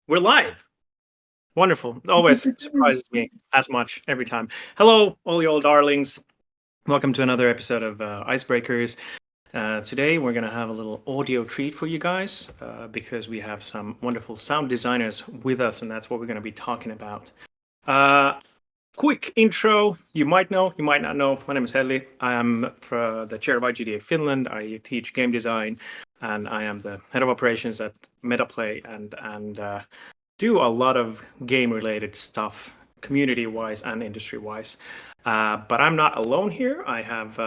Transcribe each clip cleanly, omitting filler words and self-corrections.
We're live. Wonderful. It always surprises me as much every time. Hello, all you old darlings. Welcome to another episode of Icebreakers. Today we're going to have a little audio treat for you guys because we have some wonderful sound designers with us, and that's what we're going to be talking about. Quick intro. You might know, you might not know. My name is Helli. I am the chair of IGDA Finland. I teach game design, and I am the head of operations at MetaPlay and do a lot of game-related stuff, community-wise and industry-wise. But I'm not alone here. I have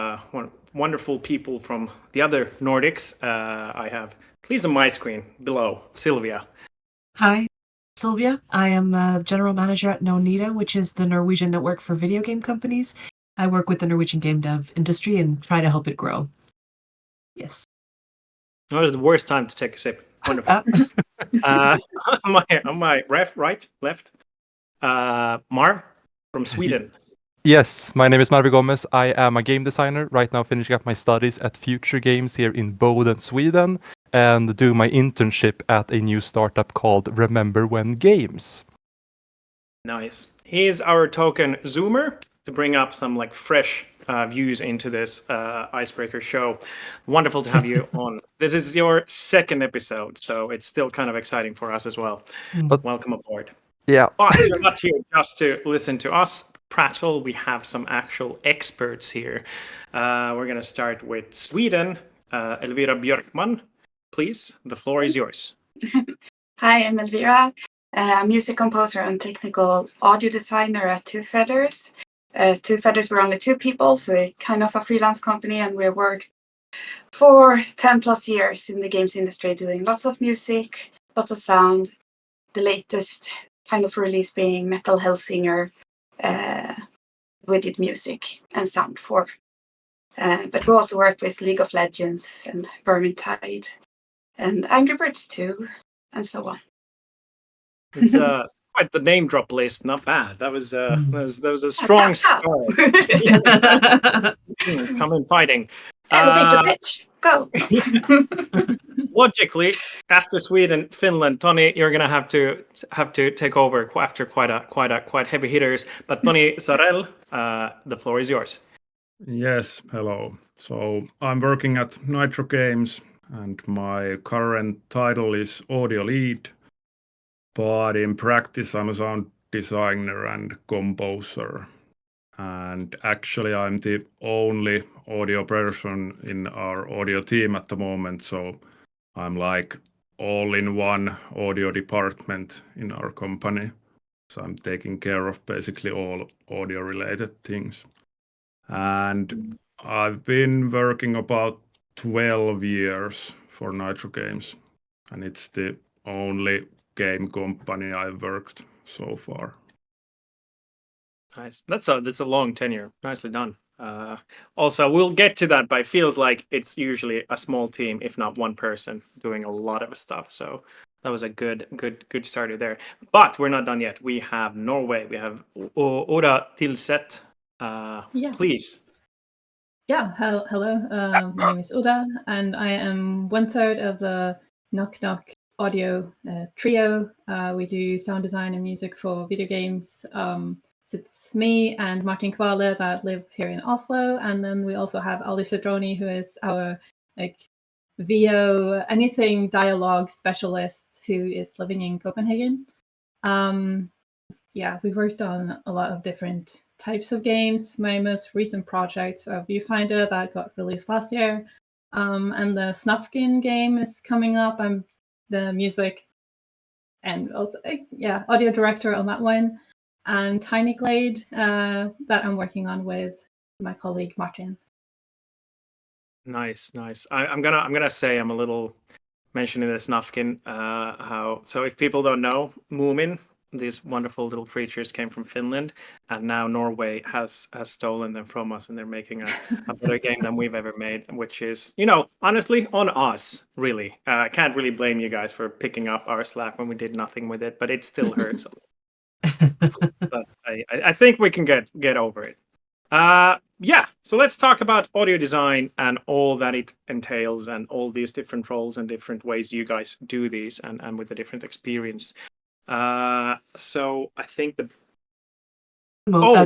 wonderful people from the other Nordics. I have, please on my screen below, Sylvia. Hi, Sylvia. I am general manager at Nitro, which is the Norwegian network for video game companies. I work with the Norwegian Game Dev industry and try to help it grow. Yes. What is the worst time to take a sip? Wonderful. On my left, Marv from Sweden. Yes, my name is Marvi Gomez. I am a game designer, right now finishing up my studies at Future Games here in Boden, Sweden, and do my internship at a new startup called Remember When Games. Nice. He's our token Zoomer to bring up some like fresh views into this Icebreaker show. Wonderful to have you on. This is your second episode, so it's still kind of exciting for us as well. But welcome aboard. Yeah. But you're not here just to listen to us prattle. We have some actual experts here. We're going to start with Sweden. Elvira Björkman, please. The floor is yours. Hi, I'm Elvira. I'm a music composer and technical audio designer at Two Feathers. Two Feathers, we're only two people, so we're kind of a freelance company, and we've worked for 10 plus years in the games industry doing lots of music, lots of sound. The latest kind of release being Metal Hellsinger. We did music and sound for. But we also work with League of Legends and Vermintide and Angry Birds 2 and so on. It's quite the name drop list. Not bad. That was a strong start. Come in fighting. Elevator pitch. Go. Logically, after Sweden, Finland, Toni, you're gonna have to take over after quite heavy hitters. But Toni Sarell, the floor is yours. Yes, hello. So I'm working at Nitro Games, and my current title is audio lead. But in practice, I'm a sound designer and composer. And actually, I'm the only audio person in our audio team at the moment. So I'm like all in one audio department in our company. So I'm taking care of basically all audio related things. And I've been working about 12 years for Nitro Games. And it's the only game company I've worked so far. Nice. That's a long tenure. Nicely done. Also, we'll get to that, but it feels like it's usually a small team, if not one person, doing a lot of stuff. So that was a good starter there. But we're not done yet. We have Norway. We have Oda Tilset. Please. Yeah. Hello. My name is Oda, and I am 1/3 of the Knock Knock audio trio. We do sound design and music for video games. So it's me and Martin Kvale that live here in Oslo, and then we also have Ali Cedroni, who is our VO anything dialogue specialist, who is living in Copenhagen. We've worked on a lot of different types of games. My most recent projects are Viewfinder that got released last year, and the Snufkin game is coming up. I'm the music and also audio director on that one. And Tiny Glade that I'm working on with my colleague Martin. Nice. I'm gonna say I'm a little mentioning the Snufkin. So if people don't know, Moomin, these wonderful little creatures came from Finland, and now Norway has stolen them from us, and they're making a better game than we've ever made, which is, honestly, on us, really. I can't really blame you guys for picking up our slack when we did nothing with it, but it still hurts. But I think we can get over it. So let's talk about audio design and all that it entails, and all these different roles and different ways you guys do these, and with the different experience. So I think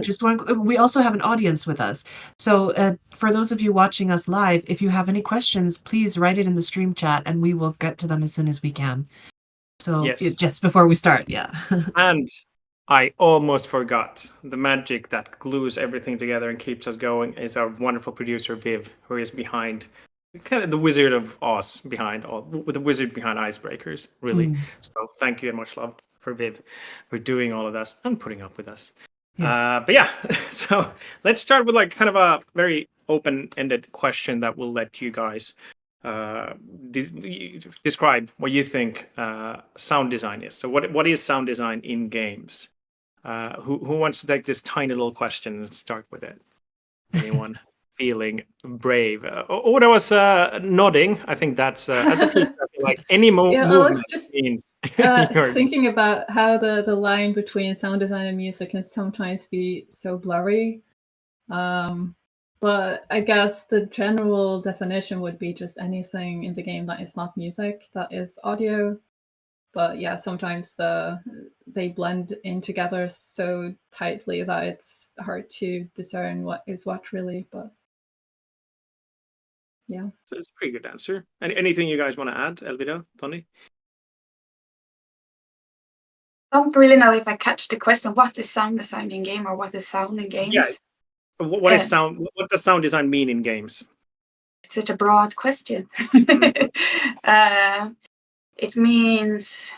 just one. We also have an audience with us. So for those of you watching us live, if you have any questions, please write it in the stream chat, and we will get to them as soon as we can. So Yes. just before we start, yeah. And I almost forgot, the magic that glues everything together and keeps us going is our wonderful producer Viv, who is behind, kind of the Wizard of Oz behind the wizard behind Icebreakers, really. So thank you and much love for Viv for doing all of this and putting up with us. Yes. But yeah, so let's start with like kind of a very open-ended question that will let you guys describe what you think sound design is. So what is sound design in games? Who wants to take this tiny little question and start with it? Anyone feeling brave? Oda was nodding. I think that's as a teacher, I feel like any Yeah, I movement was just means thinking about how the line between sound design and music can sometimes be so blurry. But I guess the general definition would be just anything in the game that is not music, that is audio. But yeah, sometimes they blend in together so tightly that it's hard to discern what is what really. But yeah, so it's a pretty good answer. Anything you guys want to add, Elvira, Toni? I don't really know if I catch the question. What is sound design in game, or what is sound in games? Yeah. What is sound? What does sound design mean in games? It's such a broad question. It means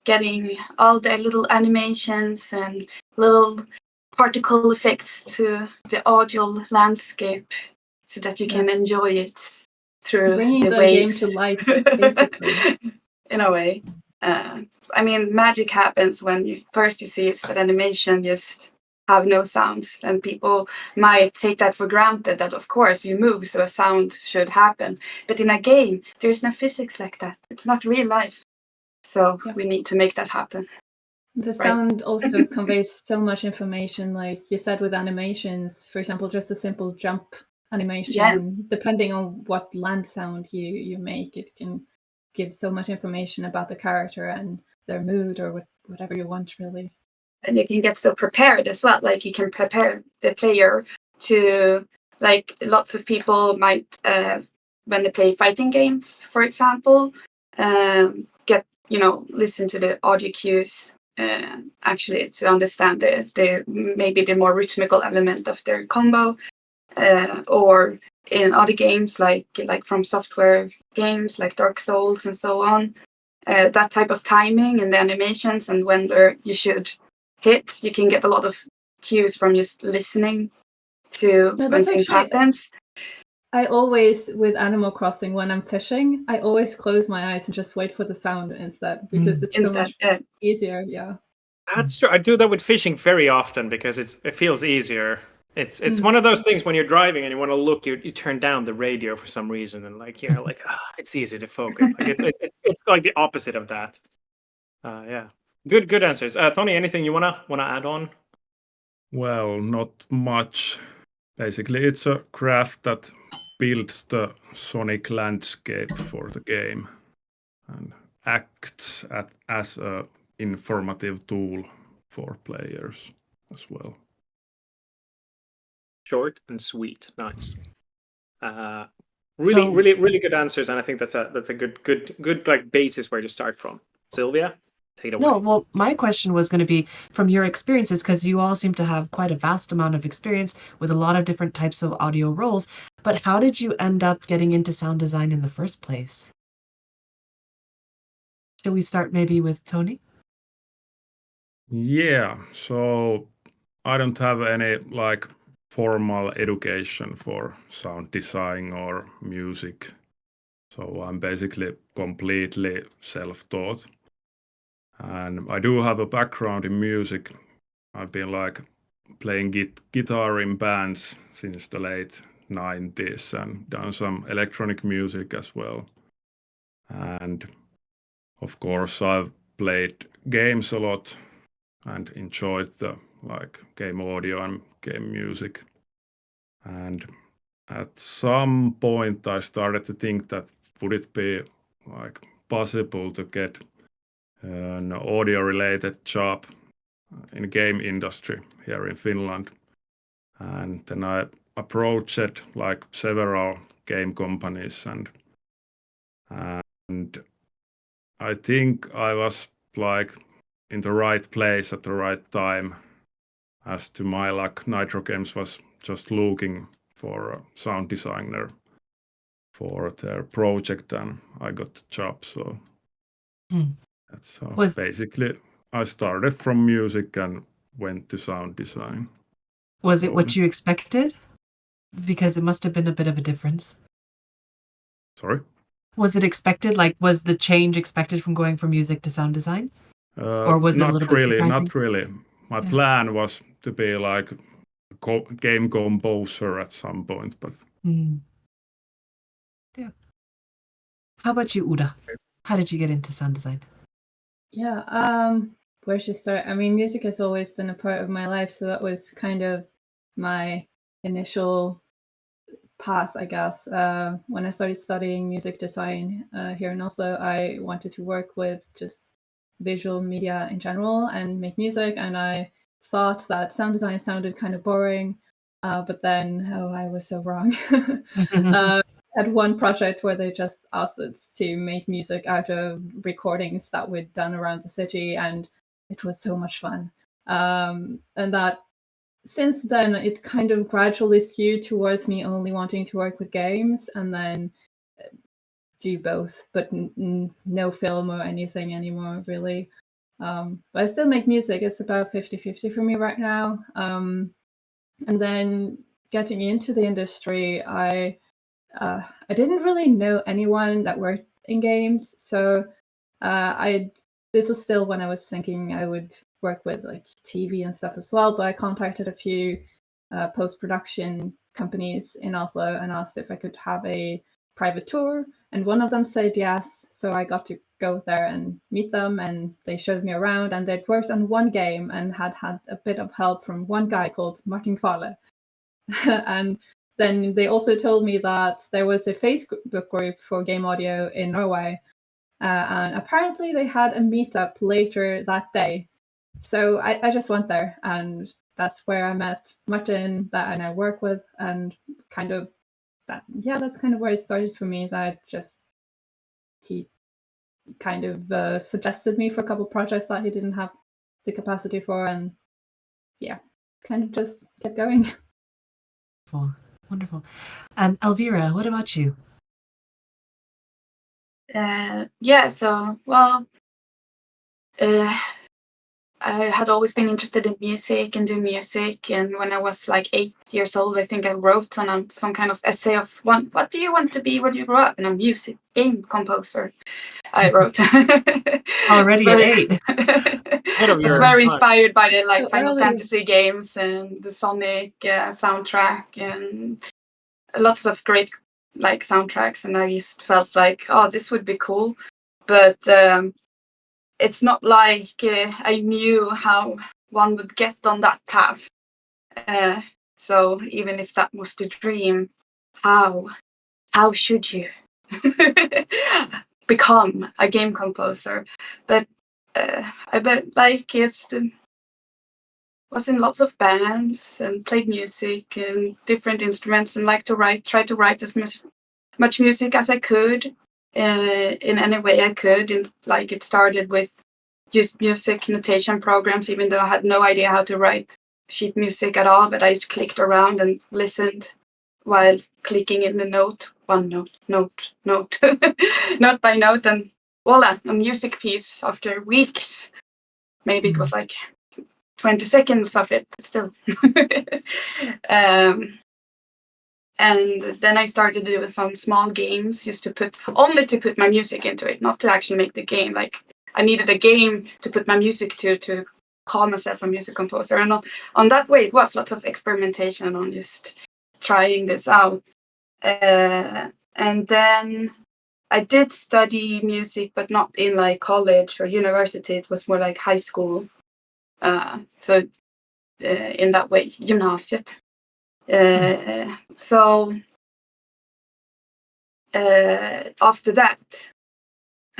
getting all the little animations and little particle effects to the audio landscape so that you can enjoy it through bringing the game to waves. life, basically. In a way. I mean, magic happens when you see it, that animation just have no sounds, and people might take that for granted, that of course you move so a sound should happen, but in a game there's no physics like that. It's not real life, so we need to make that happen. The sound also conveys so much information, like you said with animations, for example, just a simple jump animation, depending on what land sound you make, it can give so much information about the character and their mood, or whatever you want, really. And you can get so prepared as well, like you can prepare the player to, like lots of people might when they play fighting games, for example, get listen to the audio cues actually to understand the maybe the more rhythmical element of their combo, or in other games like from software games like Dark Souls and so on, that type of timing and the animations and when you should hit, you can get a lot of cues from just listening to when things happens. I always, with Animal Crossing, when I'm fishing, I always close my eyes and just wait for the sound instead, because it's so much easier. Yeah, that's true. I do that with fishing very often because it feels easier. It's one of those things when you're driving and you want to look, you turn down the radio for some reason, and like you're like, it's easy to focus. Like it's like the opposite of that. Yeah, good answers. Toni, anything you wanna add on? Well, not much. Basically, it's a craft that builds the sonic landscape for the game and acts as a informative tool for players as well. Short and sweet, nice. Really good answers, and I think that's a good like basis where to start from. Sylvia, take it away. No, well, my question was going to be from your experiences, because you all seem to have quite a vast amount of experience with a lot of different types of audio roles. But how did you end up getting into sound design in the first place? Shall we start maybe with Toni? Yeah, so I don't have any like formal education for sound design or music. So I'm basically completely self-taught. And I do have a background in music. I've been like playing guitar in bands since the late 90s and done some electronic music as well. And of course, I've played games a lot and enjoyed the like game audio and game music. And at some point, I started to think that would it be like possible to get an audio-related job in game industry here in Finland. And then I approached like several game companies, and I think I was like in the right place at the right time. As to my luck, Nitro Games was just looking for a sound designer for their project, and I got the job. So that's how basically I started from music and went to sound design. Was it what you expected? Because it must have been a bit of a difference. Sorry? Was it expected? Like, was the change expected from going from music to sound design? Or was it a little bit surprising? Not really. My plan was to be like a game composer at some point, but... Yeah. How about you, Uda? How did you get into sound design? Yeah, where should I start? I mean, music has always been a part of my life, so that was kind of my initial path, I guess. When I started studying music design here in Oslo, I wanted to work with just visual media in general and make music, and I thought that sound design sounded kind of boring, but then, I was so wrong. I had one project where they just asked us to make music out of recordings that we'd done around the city, and it was so much fun. And that since then, it kind of gradually skewed towards me only wanting to work with games and then do both, but no film or anything anymore, really. But I still make music. It's about 50-50 for me right now. And then getting into the industry, I didn't really know anyone that worked in games, so this was still when I was thinking I would work with like TV and stuff as well, but I contacted a few post-production companies in Oslo and asked if I could have a private tour, and one of them said yes, so I got to go there and meet them, and they showed me around, and they'd worked on one game and had a bit of help from one guy called Martin Kvale. And then they also told me that there was a Facebook group for game audio in Norway, and apparently they had a meetup later that day. So I just went there, and that's where I met Martin and I work with, and kind of that's kind of where it started for me. He kind of suggested me for a couple projects that he didn't have the capacity for, and kind of just kept going. Wonderful. And Elvira, what about you? I had always been interested in music and doing music, and when I was like 8 years old, I think I wrote on some kind of essay of what do you want to be when you grow up? And a music game composer, I wrote. Already at 8. I was very inspired by the Final early. Fantasy games and the Sonic soundtrack and lots of great soundtracks, and I just felt like, oh, this would be cool, but it's not like I knew how one would get on that path. So even if that was the dream, how should you become a game composer? But I bet was in lots of bands and played music and different instruments, and try to write as much music as I could. In any way I could, and it started with just music notation programs, even though I had no idea how to write sheet music at all, but I just clicked around and listened while clicking in the note, one note, note by note, and voila, a music piece after weeks. Maybe it was 20 seconds of it, but still. And then I started to do some small games just to put my music into it, not to actually make the game. I needed a game to put my music to call myself a music composer. And on that way, it was lots of experimentation on just trying this out. And then I did study music, but not in college or university. It was more like high school. So in that way, gymnasiet. So after that,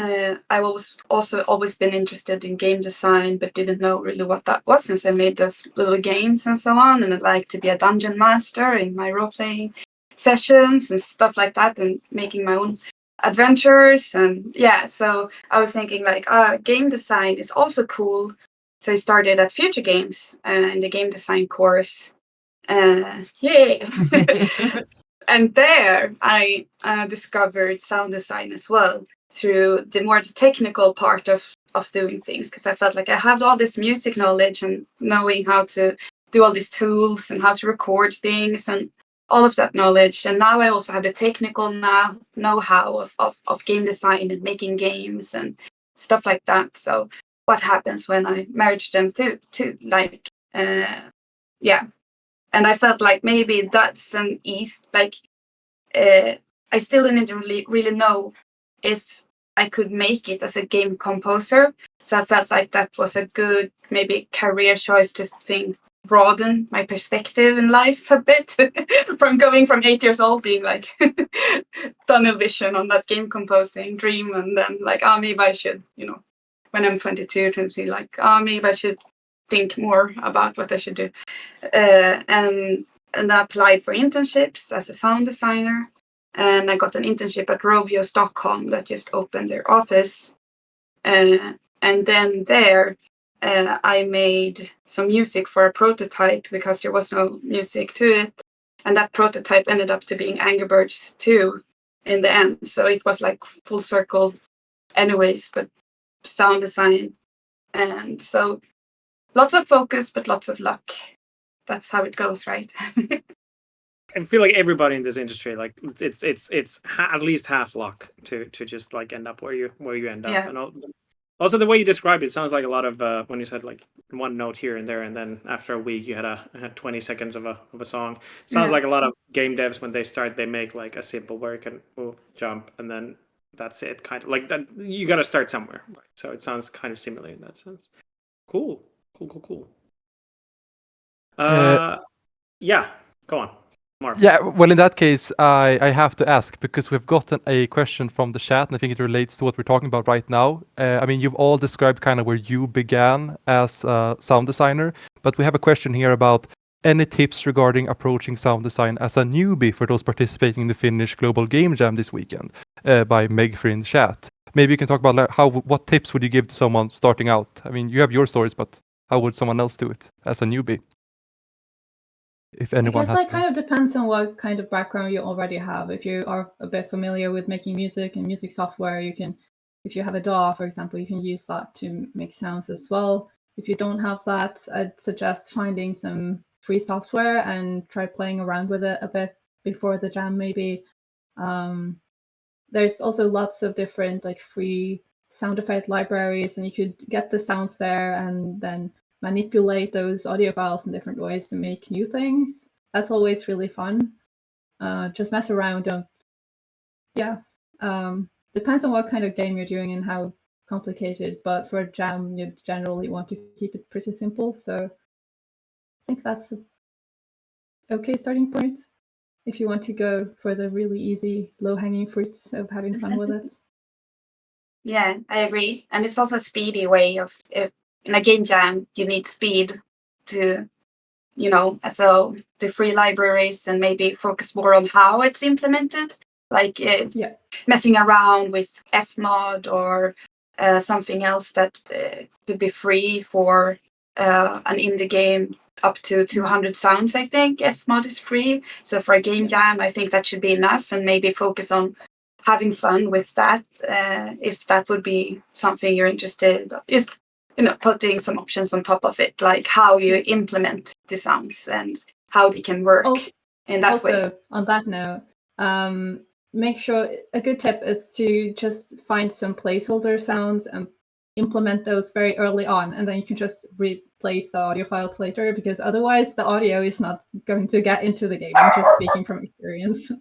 I was also always been interested in game design, but didn't know really what that was since I made those little games and so on. And I'd like to be a dungeon master in my role-playing sessions and stuff like that, and making my own adventures. And yeah, so I was thinking like, game design is also cool. So I started at Future Games in the game design course. Yay! And there I discovered sound design as well, through the more technical part of doing things, because I felt like I had all this music knowledge and knowing how to do all these tools and how to record things and all of that knowledge. And now I also have the technical know-how of game design and making games and stuff like that. So what happens when I merge them to like, yeah. And I felt like maybe that's an ease, like, I still didn't really know if I could make it as a game composer. So I felt like that was a good maybe career choice to broaden my perspective in life a bit from going from 8 years old being like tunnel vision on that game composing dream, and then like, maybe I should, when I'm 22, 23, like, maybe I should think more about what I should do. And I applied for internships as a sound designer, and I got an internship at Rovio Stockholm that just opened their office. And then there, I made some music for a prototype because there was no music to it. And that prototype ended up to being Angry Birds 2 in the end. So it was like full circle anyways, but sound design. And so lots of focus, but lots of luck. That's how it goes, right? I feel like everybody in this industry, like it's at least half luck to just like end up where you end up. Yeah. And also the way you describe it sounds like a lot of when you said like one note here and there, and then after a week you had 20 seconds of a song. Sounds like a lot of game devs when they start, they make like a simple work and jump, and then that's it. Kind of like that. You got to start somewhere. Right? So it sounds kind of similar in that sense. Cool. Yeah, go on. Marv. Yeah, well, in that case, I have to ask, because we've gotten a question from the chat, and I think it relates to what we're talking about right now. I mean, you've all described kind of where you began as a sound designer, but we have a question here about any tips regarding approaching sound design as a newbie for those participating in the Finnish Global Game Jam this weekend, by Meg in the chat. Maybe you can talk about like, what tips would you give to someone starting out? I mean, you have your stories, but how would someone else do it as a newbie? If anyone I guess has that kind of depends on what kind of background you already have. If you are a bit familiar with making music and music software, you can, if you have a DAW, for example, you can use that to make sounds as well. If you don't have that, I'd suggest finding some free software and try playing around with it a bit before the jam, maybe. There's also lots of different like free sound effect libraries, and you could get the sounds there and then manipulate those audio files in different ways to make new things. That's always really fun. Just mess around. Depends on what kind of game you're doing and how complicated, but for a jam, you generally want to keep it pretty simple. So I think that's an okay starting point if you want to go for the really easy, low-hanging fruits of having fun with it. Yeah, I agree. And it's also a speedy way of, in a game jam, you need speed to, so the free libraries, and maybe focus more on how it's implemented, like messing around with Fmod or something else that could be free for an indie game up to 200 sounds, I think. Fmod is free. So for a game jam, I think that should be enough, and maybe focus on having fun with that, if that would be something you're interested in. Just putting some options on top of it, like how you implement the sounds and how they can work in that way. Also, on that note, make sure a good tip is to just find some placeholder sounds and implement those very early on, and then you can just replace the audio files later, because otherwise the audio is not going to get into the game. I'm just speaking from experience.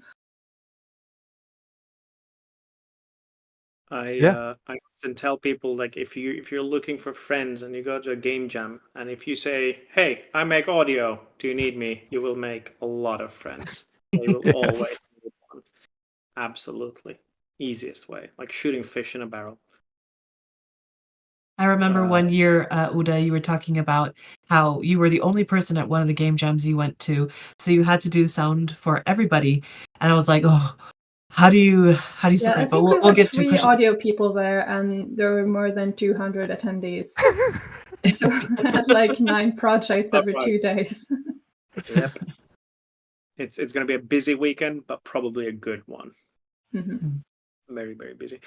I often tell people, like, if you're looking for friends and you go to a game jam, and if you say, "Hey, I make audio. Do you need me?" you will make a lot of friends. You will always need one. Absolutely, easiest way, like shooting fish in a barrel. I remember one year, Uda, you were talking about how you were the only person at one of the game jams you went to, so you had to do sound for everybody. And I was like, oh, how do you Yeah, I separate? But think we we'll were get to 3 questions. audio people there, and there were more than 200 attendees. So we had like 9 projects every 2 days. Yep. It's going to be a busy weekend, but probably a good one. Very, very busy.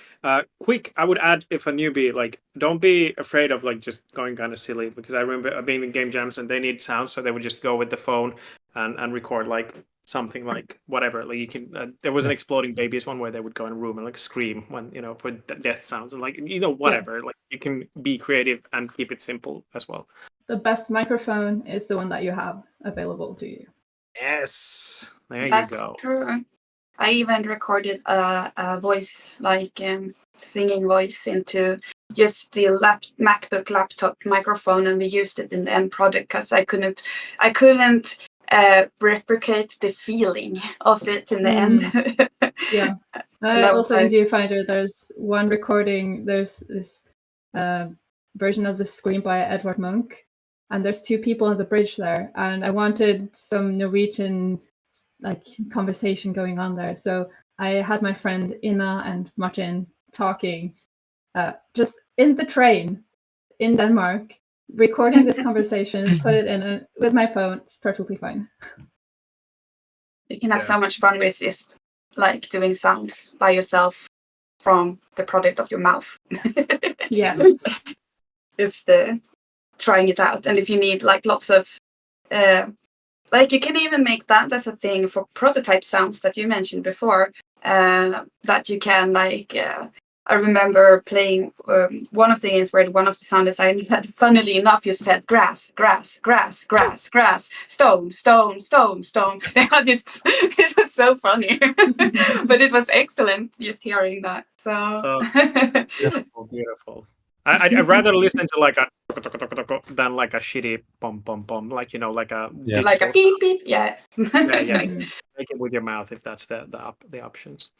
Quick, I would add, if a newbie, like, don't be afraid of like just going kind of silly, because I remember being in game jams and they need sound, so they would just go with the phone and record like something like whatever. Like you can, there was an Exploding Babies one where they would go in a room and like scream when, you know, for death sounds and like, you know, whatever. Like you can be creative and keep it simple as well. The best microphone is the one that you have available to you. Yes, there That's you go. true. I even recorded a voice, like singing voice, into just the MacBook laptop microphone, and we used it in the end product because I couldn't replicate the feeling of it in the end. Yeah. And that was Also in like, Viewfinder, there's one recording. There's this version of the Scream by Edvard Munch, and there's 2 people on the bridge there, and I wanted some Norwegian like conversation going on there, so I had my friend Ina and Martin talking just in the train in Denmark, recording this conversation, put it in with my phone. It's perfectly fine. you can have so much fun with just like doing sounds by yourself from the product of your mouth. Yes. It's the trying it out. And if you need like lots of like, you can even make that as a thing for prototype sounds that you mentioned before, that you can like I remember playing one of the games where one of the sound designers had, funnily enough, you said grass, grass, grass, grass, grass, stone, stone, stone, stone. It was so funny, but it was excellent just hearing that. So Beautiful, beautiful. I'd rather listen to like a than like a shitty bum bum bum, like, you know, like a like a beep beep, yeah. Make it with your mouth if that's the options.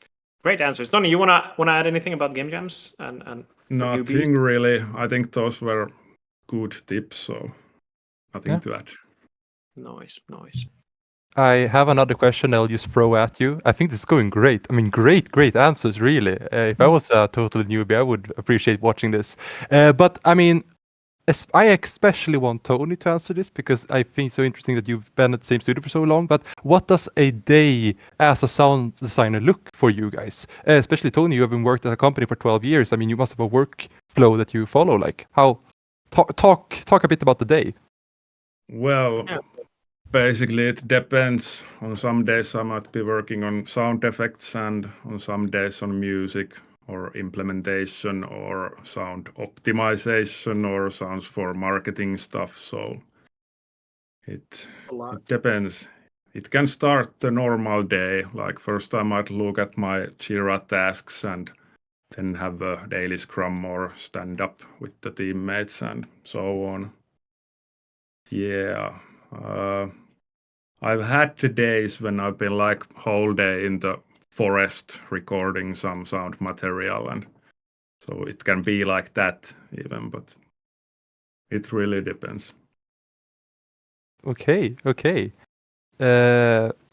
Great answers. Toni, you wanna add anything about game jams and Nothing really. I think those were good tips, so nothing to add. Nice, nice. I have another question I'll just throw at you. I think this is going great. I mean, great answers, really. If I was a total newbie, I would appreciate watching this. But I mean, I especially want Toni to answer this, because I think it's so interesting that you've been at the same studio for so long. But what does a day as a sound designer look for you guys? Especially Toni, you have been worked at a company for 12 years. I mean, you must have a workflow that you follow. Like, how? Talk a bit about the day. Well, basically it depends. On some days I might be working on sound effects, and on some days on music or implementation or sound optimization or sounds for marketing stuff. So it depends. It can start the normal day. Like first I might look at my Jira tasks and then have a daily scrum or stand up with the teammates and so on. Yeah. I've had the days when I've been like whole day in the forest recording some sound material, and so it can be like that even, but it really depends. Okay.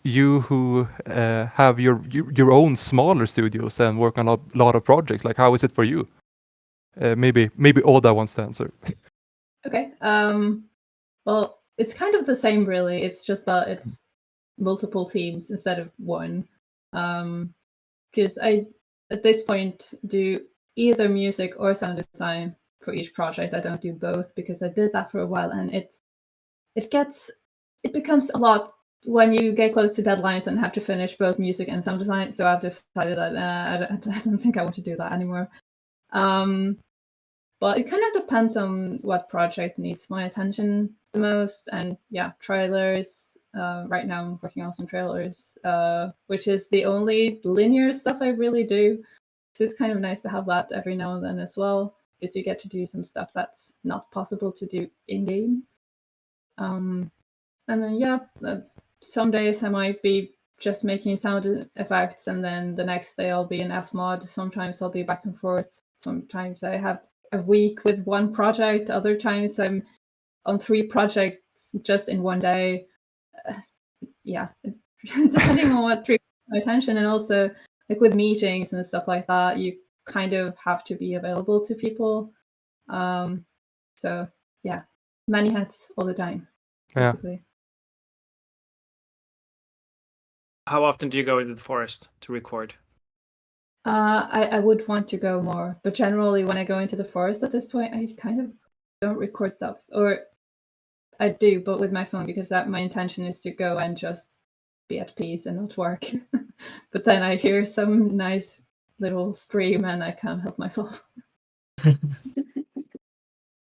You who have your own smaller studios and work on a lot of projects, like, how is it for you? Maybe Oda wants to answer. Okay. Well, it's kind of the same, really. It's just that it's multiple teams instead of one. Because I, at this point, do either music or sound design for each project. I don't do both because I did that for a while, and it becomes a lot when you get close to deadlines and have to finish both music and sound design. So I've decided that I don't think I want to do that anymore. But it kind of depends on what project needs my attention the most. And yeah, trailers. Right now I'm working on some trailers, which is the only linear stuff I really do. So it's kind of nice to have that every now and then as well, because you get to do some stuff that's not possible to do in-game. And then, yeah, some days I might be just making sound effects, and then the next day I'll be in Fmod. Sometimes I'll be back and forth. Sometimes I have a week with one project. Other times I'm on 3 projects just in one day. Yeah, depending on what triggers my attention, and also like with meetings and stuff like that, you kind of have to be available to people. So yeah, many hats all the time, Yeah. basically. How often do you go into the forest to record? I would want to go more, but generally when I go into the forest at this point, I kind of don't record stuff, or I do, but with my phone, because that my intention is to go and just be at peace and not work. But then I hear some nice little stream and I can't help myself.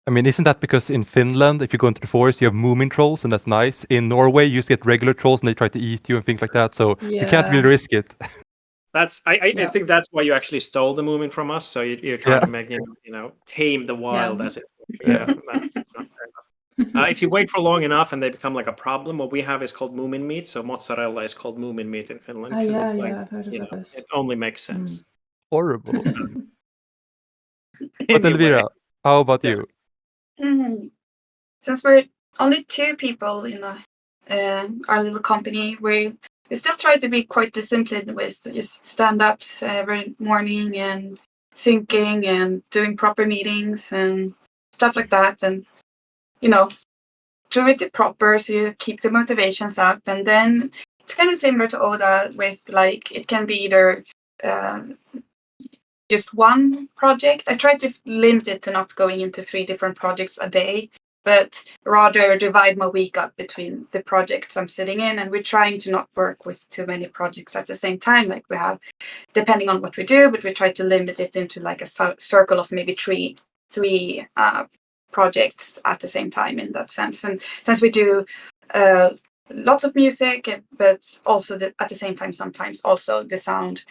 I mean, isn't that because in Finland, if you go into the forest, you have moomin trolls, and that's nice. In Norway, you just get regular trolls, and they try to eat you and things like that. So you can't really risk it. That's I think that's why you actually stole the moomin from us. So you're trying to make tame the wild as it. Yeah, that's not fair enough. If you wait for long enough and they become like a problem, what we have is called moomin meat. So mozzarella is called moomin meat in Finland. Yeah, it's like, I've heard about this. It only makes sense. Horrible. But Anyway. Elvira, how about you? Since we're only 2 people in our little company, we still try to be quite disciplined with just stand-ups every morning and syncing and doing proper meetings and stuff like that, and do it proper so you keep the motivations up. And then it's kind of similar to Oda with like it can be either just one project. I try to limit it to not going into 3 different projects a day, but rather divide my week up between the projects I'm sitting in. And we're trying to not work with too many projects at the same time, like we have, depending on what we do, but we try to limit it into like a circle of maybe three projects at the same time in that sense. And since we do lots of music, but also at the same time, sometimes also the sound,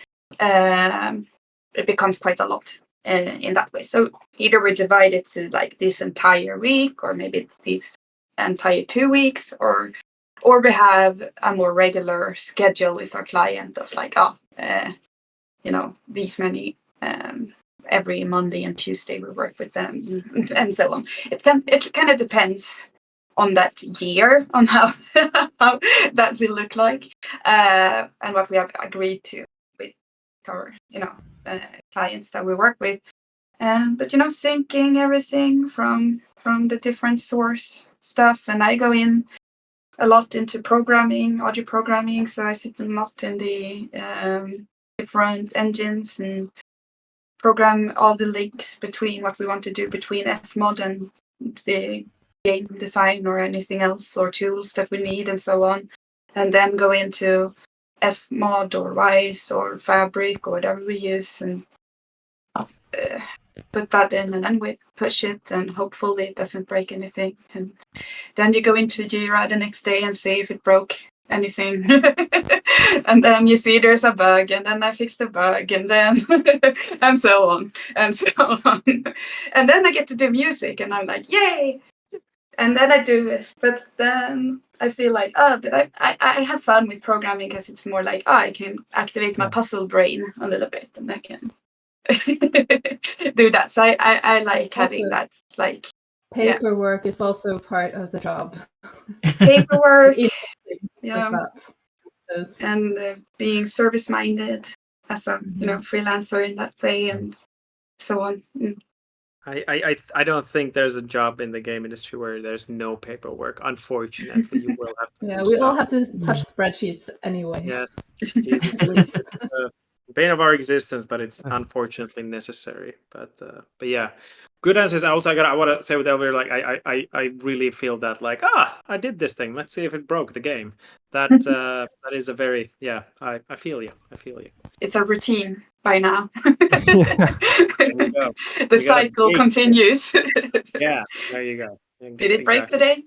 it becomes quite a lot in that way. So either we divide it to like this entire week, or maybe it's these entire 2 weeks, or we have a more regular schedule with our client of like, these many every Monday and Tuesday we work with them and so on. It kind of depends on that year, on how how that will look like, and what we have agreed to with our clients that we work with. But syncing everything from the different source stuff, and I go in a lot into programming, audio programming. So I sit a lot in the different engines and program all the links between what we want to do between Fmod and the game design or anything else, or tools that we need and so on, and then go into Fmod or Wise or Fabric or whatever we use, and put that in, and then we push it, and hopefully it doesn't break anything. And then you go into Jira the next day and see if it broke anything. And then you see there's a bug, and then I fix the bug, and then and so on and so on. And then I get to do music, and I'm like, yay! And then I do it, but then I feel like, but I have fun with programming, because it's more like, I can activate my puzzle brain a little bit, and I can do that. So I like having that, like, paperwork is also part of the job. Paperwork, like that. And being service minded as a freelancer in that way, and so on. I don't think there's a job in the game industry where there's no paperwork. Unfortunately, you will have to. We all have to touch spreadsheets anyway. Yes, Jesus. Bane of our existence, but it's unfortunately necessary. But yeah, good answers. I want to say with Elvira, like I really feel that, like, I did this thing. Let's see if it broke the game. That that is a very I feel you. It's a routine by now. The cycle continues. Yeah, there you go. Did it break today?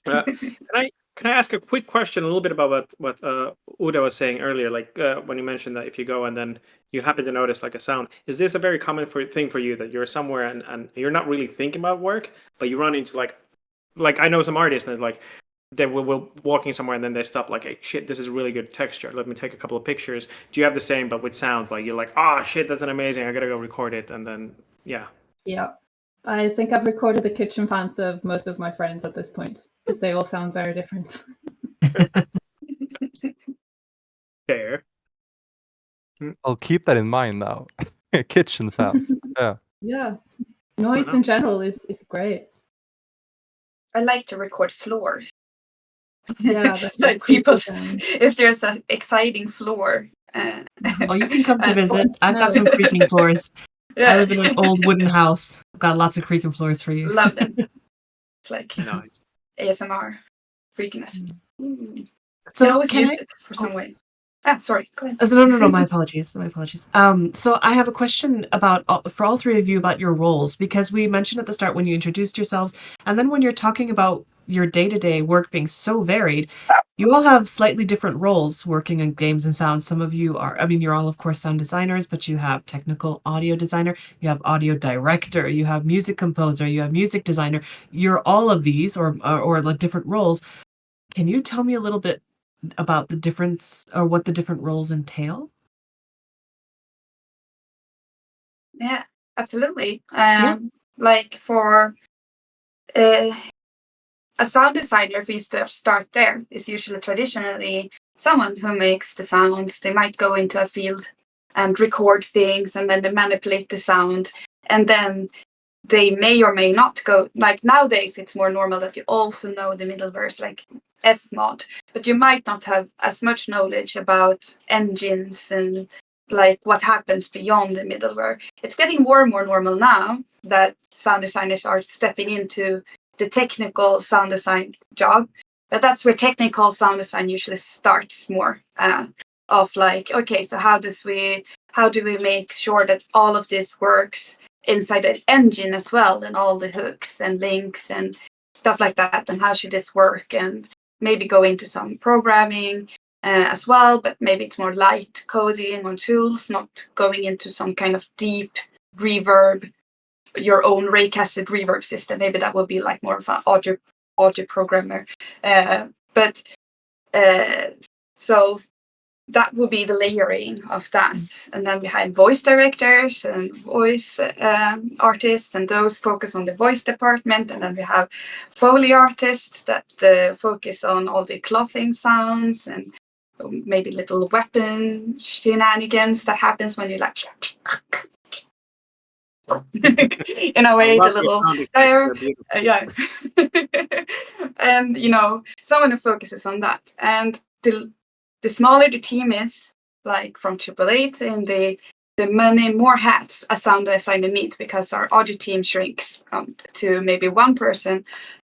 Can I ask a quick question, a little bit about what Uda was saying earlier? Like when you mentioned that if you go and then you happen to notice like a sound, is this a very common thing for you, that you're somewhere and you're not really thinking about work, but you run into like I know some artists that like they will walking somewhere and then they stop, like, hey, shit, this is really good texture. Let me take a couple of pictures. Do you have the same but with sounds? Like you're like, shit, that's an amazing. I gotta go record it, and then Yeah. Yeah. I think I've recorded the kitchen pants of most of my friends at this point because they all sound very different. Fair. I'll keep that in mind now. Kitchen fans. Yeah. Yeah. Noise Uh-huh. in general is great. I like to record floors. Yeah, that's like people, if there's an exciting floor. Oh, you can come to And- visit. I've got some creaking floors. Yeah. I live in an old wooden house. I've got lots of creaking floors for you. Love them. It's like Nice. ASMR freakiness. So Can always can use I- it for some way. Sorry. Go ahead. No, my apologies. My apologies. So I have a question about for all three of you about your roles, because we mentioned at the start when you introduced yourselves, and then when you're talking about your day-to-day work being so varied, you all have slightly different roles working in games and sound. Some of you are, you're all of course sound designers, but you have technical audio designer, you have audio director, you have music composer, you have music designer. You're all of these or like different roles. Can you tell me a little bit about the difference or what the different roles entail? Yeah, absolutely. Like for a sound designer, if we start there, is usually traditionally someone who makes the sounds. They might go into a field and record things, and then they manipulate the sound, and then they may or may not go. Like nowadays, it's more normal that you also know the middlewares, like Fmod, but you might not have as much knowledge about engines and like what happens beyond the middleware. It's getting more and more normal now that sound designers are stepping into the technical sound design job, but that's where technical sound design usually starts more of like, okay, so how do we make sure that all of this works inside the engine as well, and all the hooks and links and stuff like that, and how should this work, and maybe go into some programming as well, but maybe it's more light coding or tools, not going into some kind of deep reverb, your own raycasted reverb system. Maybe that would be like more of an audio programmer. So that would be the layering of that. And then we have voice directors and voice artists, and those focus on the voice department. And then we have Foley artists that focus on all the clothing sounds and maybe little weapon shenanigans that happens when you like in a way, the little there, yeah. And someone who focuses on that. And the smaller the team is, like from 888, and the many more hats a sound designer needs, because our audio team shrinks to maybe one person,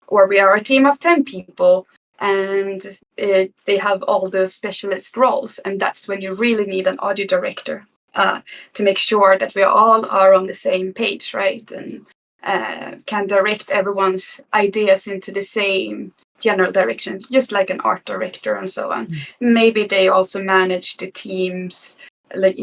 or we are a team of 10 people, and they have all those specialist roles. And that's when you really need an audio director to make sure that we all are on the same page, right? And can direct everyone's ideas into the same general direction, just like an art director and so on. Maybe they also manage the teams, like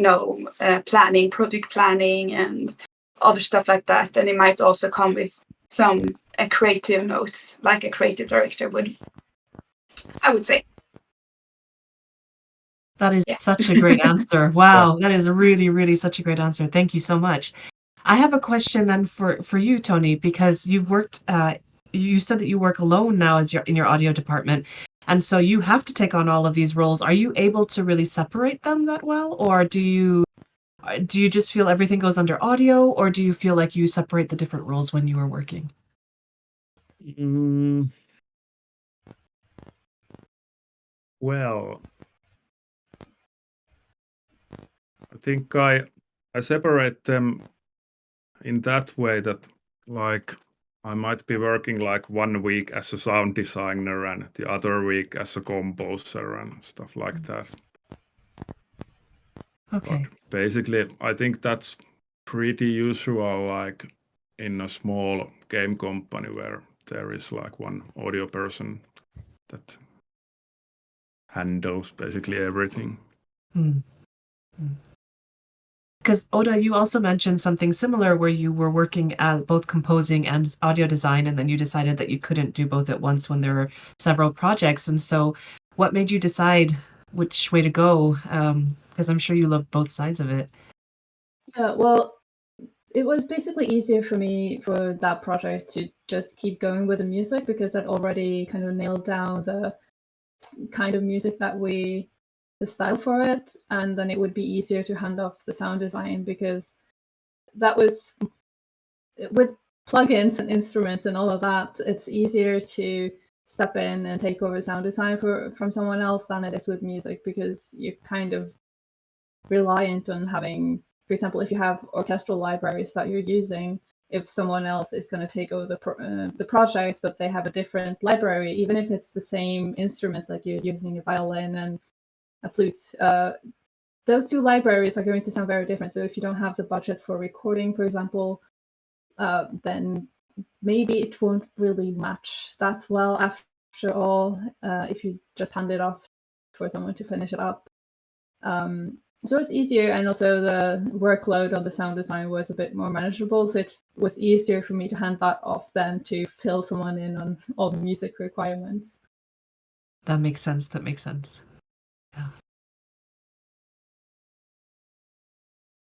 planning, project planning, and other stuff like that. And it might also come with some creative notes, like a creative director would, I would say. That is such a great answer. Wow, that is really, really such a great answer. Thank you so much. I have a question then for you, Toni, because you've worked. You said that you work alone now in your audio department, and so you have to take on all of these roles. Are you able to really separate them that well, or do you just feel everything goes under audio, or do you feel like you separate the different roles when you are working? Well, I think I separate them in that way that, like, I might be working like 1 week as a sound designer and the other week as a composer and stuff like that. Okay. But basically, I think that's pretty usual, like in a small game company where there is like one audio person that handles basically everything. Because Oda, you also mentioned something similar where you were working at both composing and audio design, and then you decided that you couldn't do both at once when there were several projects. And so what made you decide which way to go? Because I'm sure you love both sides of it. Yeah, well, it was basically easier for me for that project to just keep going with the music because I'd already kind of nailed down the kind of music the style for it, and then it would be easier to hand off the sound design because that was with plugins and instruments and all of that. It's easier to step in and take over sound design from someone else than it is with music because you're kind of reliant on having, for example, if you have orchestral libraries that you're using, if someone else is going to take over the project, but they have a different library, even if it's the same instruments, like you're using a violin and a flute, those two libraries are going to sound very different. So if you don't have the budget for recording, for example, then maybe it won't really match that well after all if you just hand it off for someone to finish it up. So it's easier, and also the workload on the sound design was a bit more manageable, so it was easier for me to hand that off than to fill someone in on all the music requirements. That makes sense. Yeah.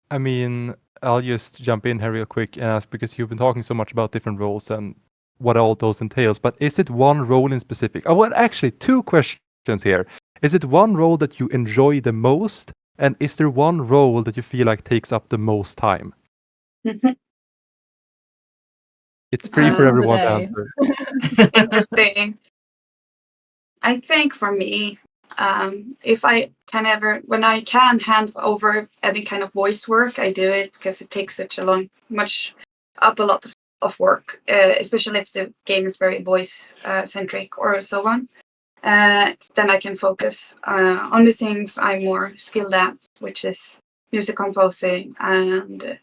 I mean, I'll just jump in here real quick and ask, because you've been talking so much about different roles and what all those entails, but is it one role in specific? Oh, well, actually, two questions here. Is it one role that you enjoy the most? And is there one role that you feel like takes up the most time? It's free for everyone to answer. Interesting. I think for me, if I can when I can hand over any kind of voice work, I do it because it takes a lot of work, especially if the game is very voice centric or so on. Then I can focus on the things I'm more skilled at, which is music composing and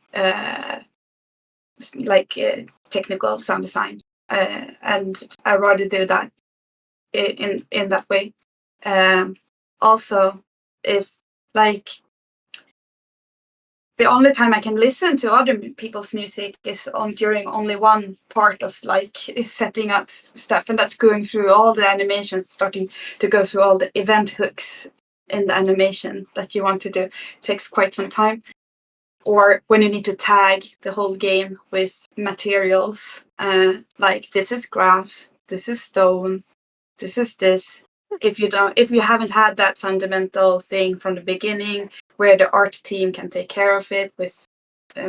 technical sound design. And I rather do that in that way. Also, if the only time I can listen to other people's music is during only one part of setting up stuff, and that's going through all the animations, starting to go through all the event hooks in the animation that you want to do. It takes quite some time. Or when you need to tag the whole game with materials, like this is grass, this is stone, this is this. If you haven't had that fundamental thing from the beginning, where the art team can take care of it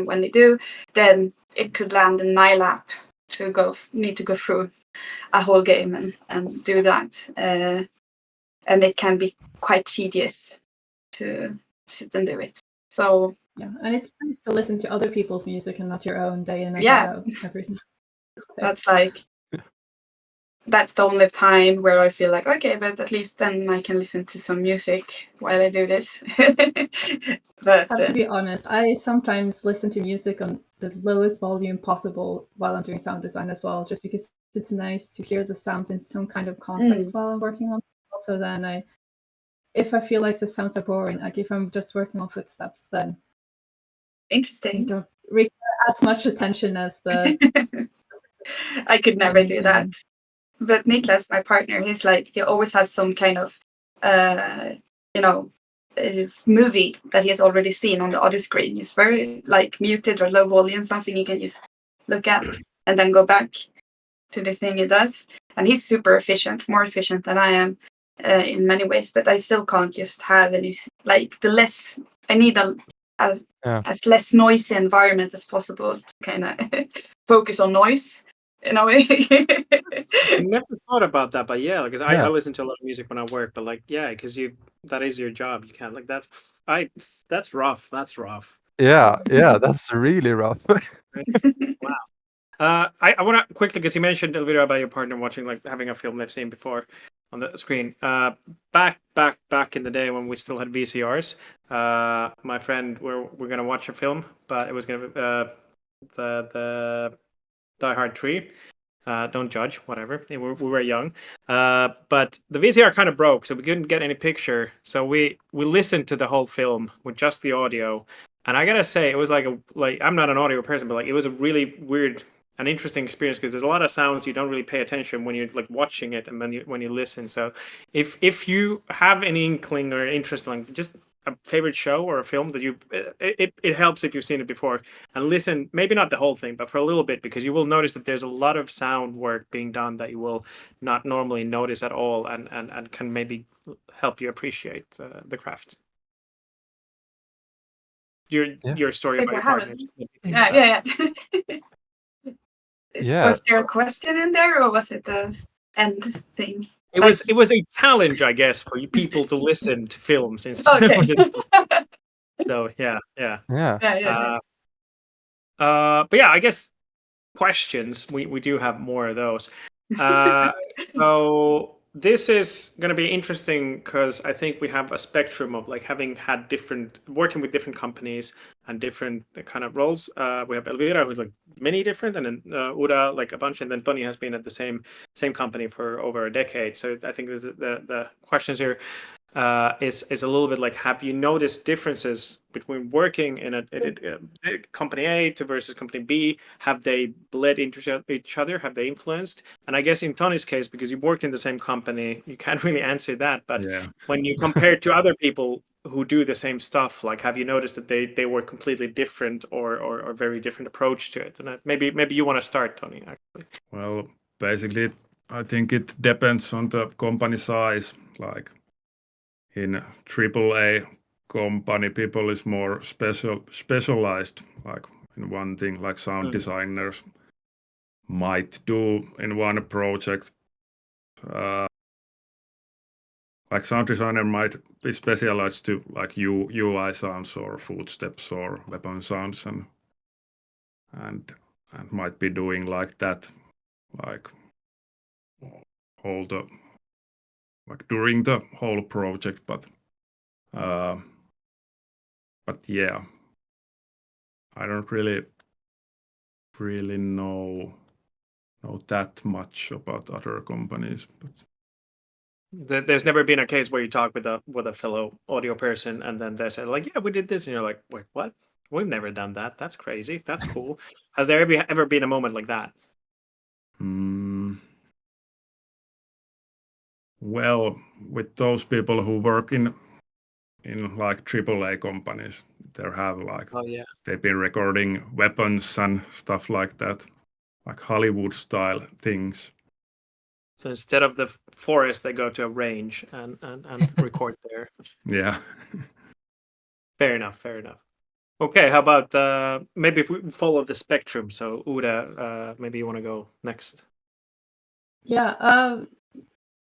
when they do, then it could land in my lap to need to go through a whole game and do that. And it can be quite tedious to sit and do it. So yeah, and it's nice to listen to other people's music and not your own day in and day out. Everything. That's the only time where I feel like, okay, but at least then I can listen to some music while I do this. But I have to be honest, I sometimes listen to music on the lowest volume possible while I'm doing sound design as well, just because it's nice to hear the sounds in some kind of context while I'm working on it. Also, then if I feel like the sounds are boring, like if I'm just working on footsteps, then interesting. I don't require as much attention as the I could never do that. But Niklas, my partner, he's he always has some kind of movie that he has already seen on the other screen. It's very muted or low volume, something you can just look at and then go back to the thing he does. And he's super efficient, more efficient than I am in many ways, but I still can't just have any I need as less noisy environment as possible to kind of focus on noise in a way. I never thought about that, but yeah, because I listen to a lot of music when I work, but because that is your job, you can't that's rough. That's rough. Yeah, that's really rough. Wow. I want to quickly, because you mentioned a video about your partner watching, having a film they've seen before on the screen. Back in the day when we still had VCRs, my friend, we're gonna watch a film, but it was gonna be the Die Hard 3. Don't judge, whatever. We were young. But the VCR kind of broke, so we couldn't get any picture. So we listened to the whole film with just the audio. And I gotta say, it was I'm not an audio person, but it was a really weird and interesting experience, because there's a lot of sounds you don't really pay attention when you're watching it and when you listen. So if you have any inkling or interest, a favorite show or a film that it helps if you've seen it before, and listen, maybe not the whole thing, but for a little bit, because you will notice that there's a lot of sound work being done that you will not normally notice at all, and can maybe help you appreciate the craft. Your story If about you your partner. Yeah. Yeah. Was there a question in there, or was it the end thing? It was a challenge, I guess, for you people to listen to films instead. Okay. So yeah. Yeah. But yeah, I guess questions. We do have more of those. So this is going to be interesting because I think we have a spectrum of like having had working with different companies and different kind of roles. We have Elvira, who's like many different, and then Uda like a bunch, and then Toni has been at the same company for over a decade. So I think this is the questions here is a little bit like, have you noticed differences between working in a company A to versus company B? Have they bled into each other? Have they influenced? And I guess in Toni's case, because you worked in the same company, you can't really answer that. But when you compare to other people who do the same stuff, like, have you noticed that they were completely different or very different approach to it? And maybe you want to start, Toni, actually. Well, basically, I think it depends on the company size. Like in AAA company, people is more specialized, like in one thing, like sound designers might do in one project. Like sound designer might be specialized to like UI sounds or footsteps or weapon sounds, and might be doing like that, like all the like during the whole project, but yeah, I don't really know that much about other companies. But There's never been a case where you talk with a fellow audio person and then they say like, yeah, we did this, and you're like, wait, what? We've never done that. That's crazy. That's cool. Has there ever been a moment like that? Well, with those people who work in like AAA companies, they have like they've been recording weapons and stuff like that, like Hollywood style things. So instead of the forest, they go to a range and record there. Yeah. Fair enough. Okay, how about maybe if we follow the spectrum? So Uda, maybe you want to go next. Yeah,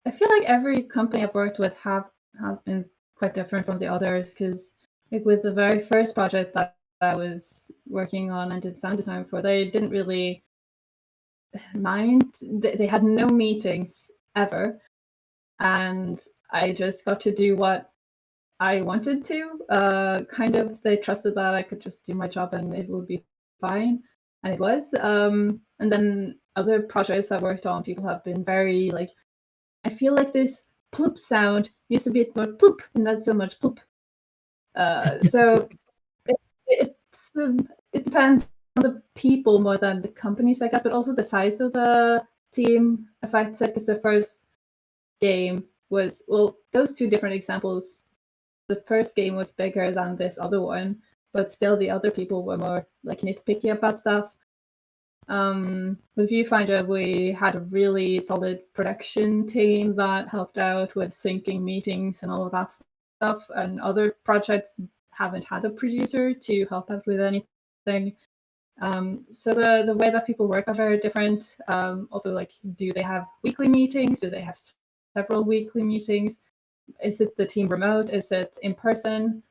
I feel like every company I've worked with has been quite different from the others, because like with the very first project that I was working on and did sound design for, they didn't really mind. They had no meetings ever, and I just got to do what I wanted to. Kind of, they trusted that I could just do my job and it would be fine, and it was. And then other projects I worked on, people have been very like, I feel like this ploop sound needs to be more ploop and not so much ploop. So it depends on the people more than the companies, I guess, but also the size of the team affects it, because the first game was, well, those two different examples. The first game was bigger than this other one, but still the other people were more like nitpicky about stuff. With Viewfinder, we had a really solid production team that helped out with syncing meetings and all of that stuff, and other projects haven't had a producer to help out with anything. So the way that people work are very different. Also, like, do they have weekly meetings? Do they have several weekly meetings? Is it the team remote? Is it in person?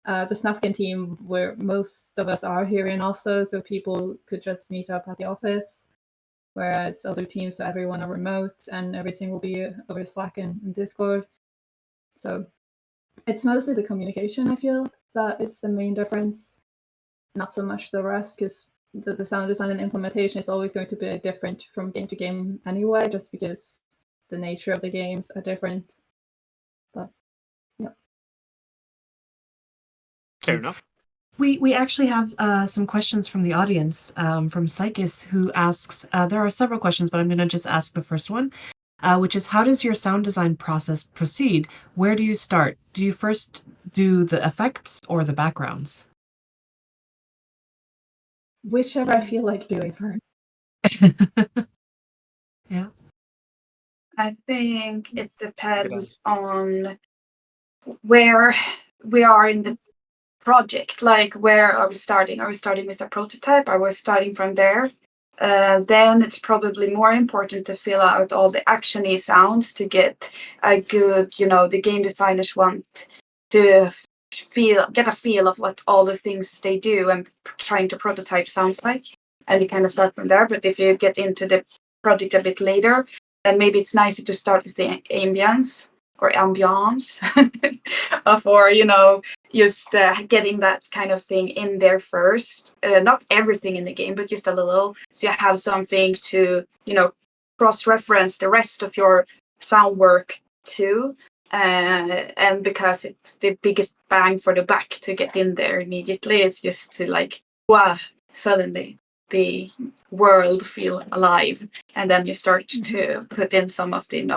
The Snufkin team, where most of us are here in Oslo, so people could just meet up at the office, whereas other teams, everyone are remote and everything will be over Slack and Discord. So it's mostly the communication, I feel, that is the main difference, not so much the rest, because the sound design and implementation is always going to be different from game to game anyway, just because the nature of the games are different. But yeah. Fair enough. We actually have some questions from the audience, from Psychis, who asks, there are several questions, but I'm going to just ask the first one, which is, how does your sound design process proceed? Where do you start? Do you first do the effects or the backgrounds? Whichever I feel like doing first. Yeah. I think it depends on where we are in the project. Like, where are we starting? Are we starting with a prototype? Are we starting from there? Then it's probably more important to fill out all the actiony sounds to get a good, the game designers want to get a feel of what all the things they do and trying to prototype sounds like. And you kind of start from there. But if you get into the project a bit later, then maybe it's nicer to start with the ambience or just getting that kind of thing in there first. Not everything in the game, but just a little, so you have something to cross-reference the rest of your sound work too. And because it's the biggest bang for the buck to get in there immediately, it's just to like, wow, suddenly the world feel alive, and then you start to put in some of the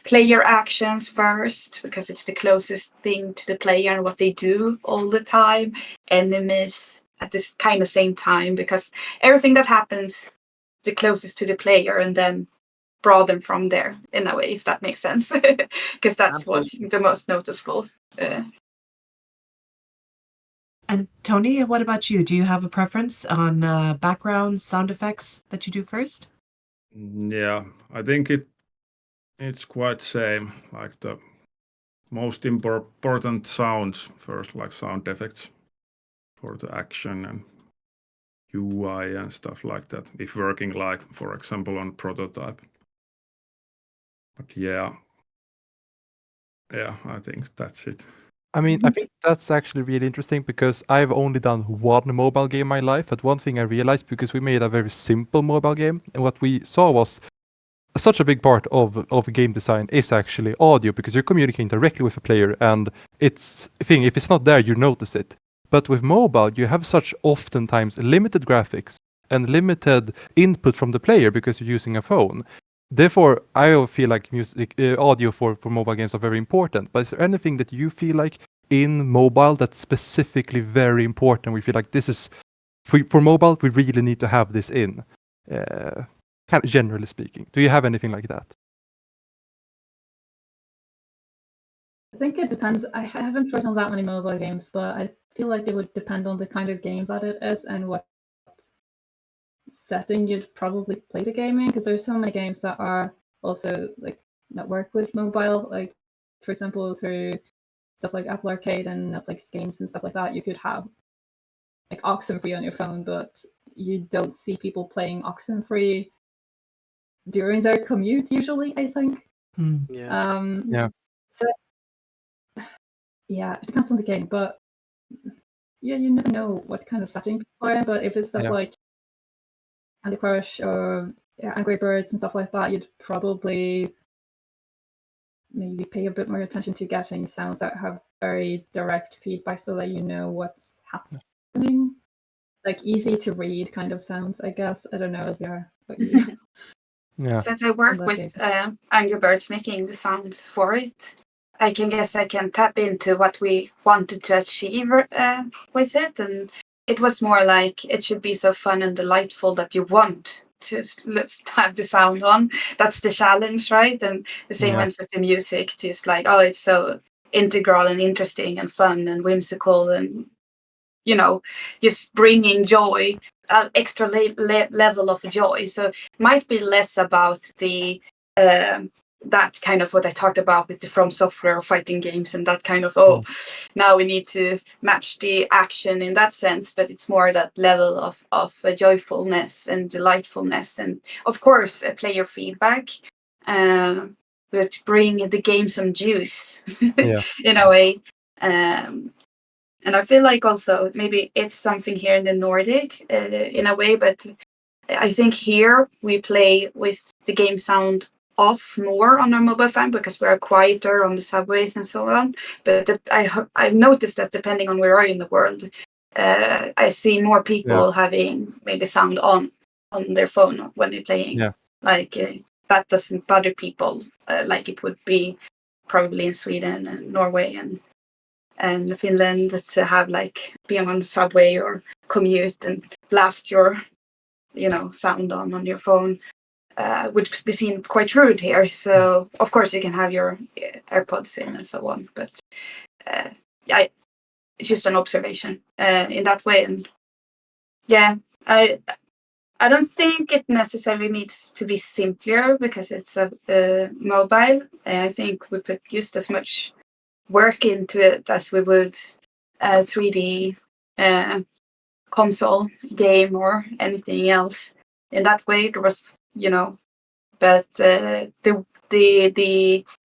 player actions first, because it's the closest thing to the player and what they do all the time. Enemies at this kind of same time, because everything that happens the closest to the player, and then broaden from there in a way, if that makes sense. Because that's Absolutely. what the most noticeable. And Toni, what about you? Do you have a preference on backgrounds, sound effects that you do first? Yeah, I think it's quite same. Like the most important sounds first, like sound effects for the action and UI and stuff like that. If working, like for example on prototype. But yeah, I think that's it. I mean, I think that's actually really interesting because I've only done one mobile game in my life. But one thing I realized, because we made a very simple mobile game, and what we saw was such a big part of game design is actually audio, because you're communicating directly with a player, and if it's not there, you notice it. But with mobile, you have such oftentimes limited graphics and limited input from the player because you're using a phone. Therefore, I feel like audio for mobile games are very important. But is there anything that you feel like in mobile that's specifically very important? We feel like this is, for mobile, we really need to have this in, kind of generally speaking. Do you have anything like that? I think it depends. I haven't worked on that many mobile games, but I feel like it would depend on the kind of game that it is and what setting you'd probably play the game in, because there's so many games that are also like that work with mobile, like for example through stuff like Apple Arcade and Netflix games and stuff like that. You could have like Oxenfree on your phone, but you don't see people playing Oxenfree during their commute usually, I think. Yeah. So yeah, it depends on the game, but yeah, you never know what kind of setting people are in. But if it's stuff like Candy Crush or Angry Birds and stuff like that, you'd probably maybe pay a bit more attention to getting sounds that have very direct feedback so that you know what's happening. Like easy to read kind of sounds, I guess. I don't know if you're what you Since I work with Angry Birds making the sounds for it, I can tap into what we wanted to achieve with it. And it was more like it should be so fun and delightful that you want to let's have the sound on. That's the challenge, right? And the same went with the music. Just like, oh, it's so integral and interesting and fun and whimsical and, just bringing joy, extra level of joy. So might be less about the that kind of what I talked about with the From Software or fighting games and that kind of, now we need to match the action in that sense, but it's more that level of joyfulness and delightfulness, and of course a player feedback, but bring the game some juice in a way. And I feel like also maybe it's something here in the Nordic in a way, but I think here we play with the game sound off more on our mobile phone because we're quieter on the subways and so on. But I've noticed that depending on where you are in the world, I see more people having maybe sound on their phone when they're playing. Like that doesn't bother people like it would be probably in Sweden and Norway and and Finland to have like being on the subway or commute and blast your, sound on your phone would be seen quite rude here. So of course you can have your AirPods in and so on, but it's just an observation in that way. And I don't think it necessarily needs to be simpler because it's a mobile. I think we put just as much work into it as we would a 3D console game or anything else. In that way, there was, but the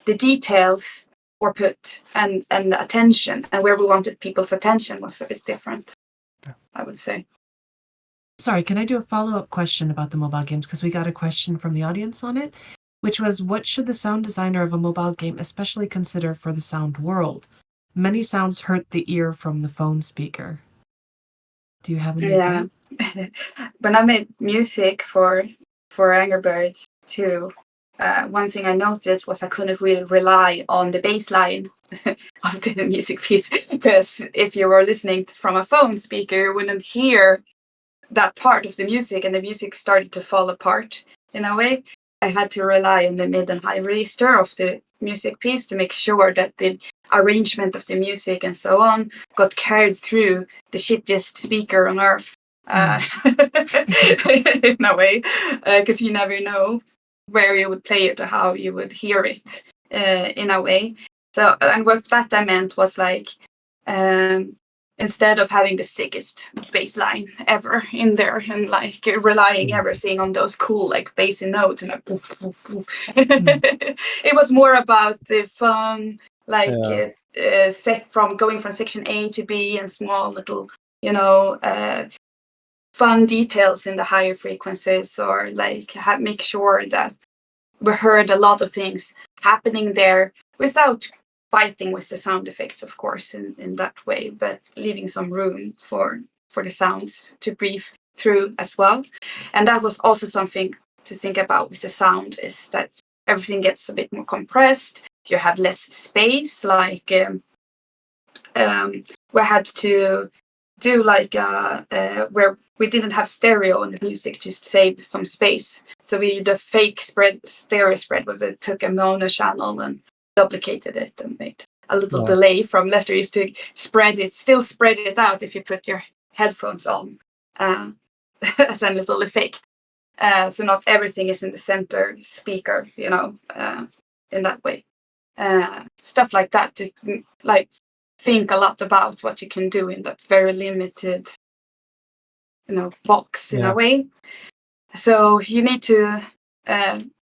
details were put and attention and where we wanted people's attention was a bit different, I would say. Sorry, can I do a follow-up question about the mobile games? Because we got a question from the audience on it, which was, what should the sound designer of a mobile game especially consider for the sound world? Many sounds hurt the ear from the phone speaker. Do you have any advice? When I made music for Angry Birds 2, one thing I noticed was I couldn't really rely on the bass line of the music piece, because if you were listening from a phone speaker, you wouldn't hear that part of the music, and the music started to fall apart in a way. I had to rely on the mid and high register of the music piece to make sure that the arrangement of the music and so on got carried through the shittiest speaker on earth in a way, because you never know where you would play it or how you would hear it in a way. So, and what that I meant was like, instead of having the sickest bass line ever in there and like relying everything on those cool like bassy notes and like poof, poof, poof. It was more about the fun, like set from going from section A to B and small little, fun details in the higher frequencies, or like make sure that we heard a lot of things happening there without fighting with the sound effects, of course, in that way, but leaving some room for the sounds to breathe through as well. And that was also something to think about with the sound, is that everything gets a bit more compressed. You have less space, like we had to do like where we didn't have stereo in the music, just save some space. So we did a fake stereo spread where we took a mono channel and duplicated it and made a little delay from letters to spread it out if you put your headphones on as a little effect. So not everything is in the center speaker, in that way. Stuff like that to like think a lot about what you can do in that very limited, box in a way. So you need to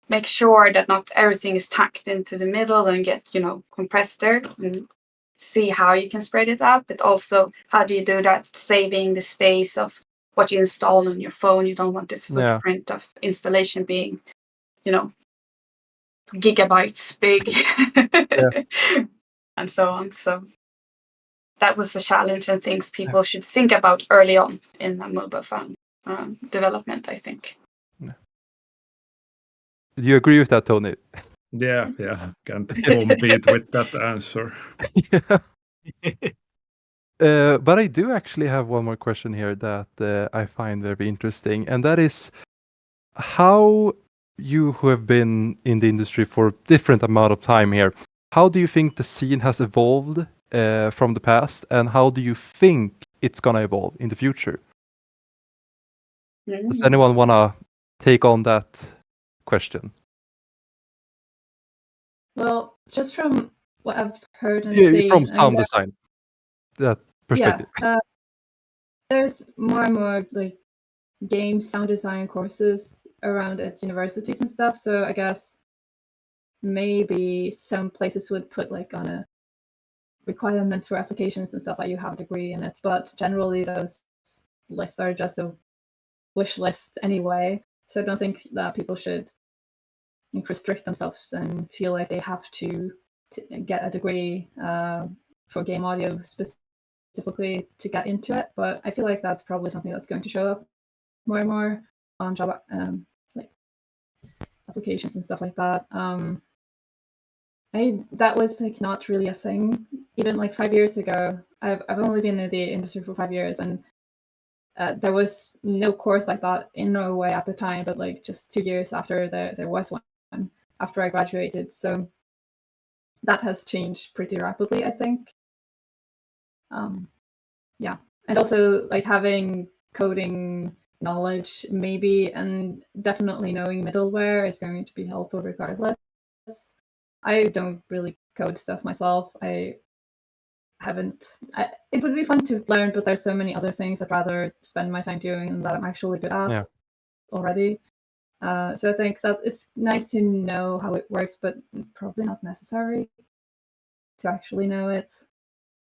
make sure that not everything is tucked into the middle and get, compressed there, and see how you can spread it out. But also, how do you do that, saving the space of what you install on your phone? You don't want the footprint of installation being, gigabytes big and so on. So that was a challenge and things people should think about early on in a mobile phone development, I think. Do you agree with that, Toni? Yeah, can't compete with that answer. But I do actually have one more question here that I find very interesting, and that is how you who have been in the industry for a different amount of time here, how do you think the scene has evolved from the past, and how do you think it's going to evolve in the future? Does anyone want to take on that question? Well, just from what I've heard and seen, from sound design, that perspective. There's more and more like game sound design courses around at universities and stuff. So I guess maybe some places would put like on a requirements for applications and stuff like you have a degree in it. But generally those lists are just a wish list anyway. So I don't think that people should restrict themselves and feel like they have to get a degree for game audio specifically to get into it. But I feel like that's probably something that's going to show up more and more on job like applications and stuff like that. That was like not really a thing even like 5 years ago, I've only been in the industry for 5 years, and there was no course like that in Norway at the time, but like just 2 years after there was one after I graduated. So that has changed pretty rapidly, I think. Yeah, and also like having coding knowledge maybe, and definitely knowing middleware is going to be helpful regardless. I don't really code stuff myself. It would be fun to learn, but there's so many other things I'd rather spend my time doing and that I'm actually good at already. So I think that it's nice to know how it works, but probably not necessary to actually know it.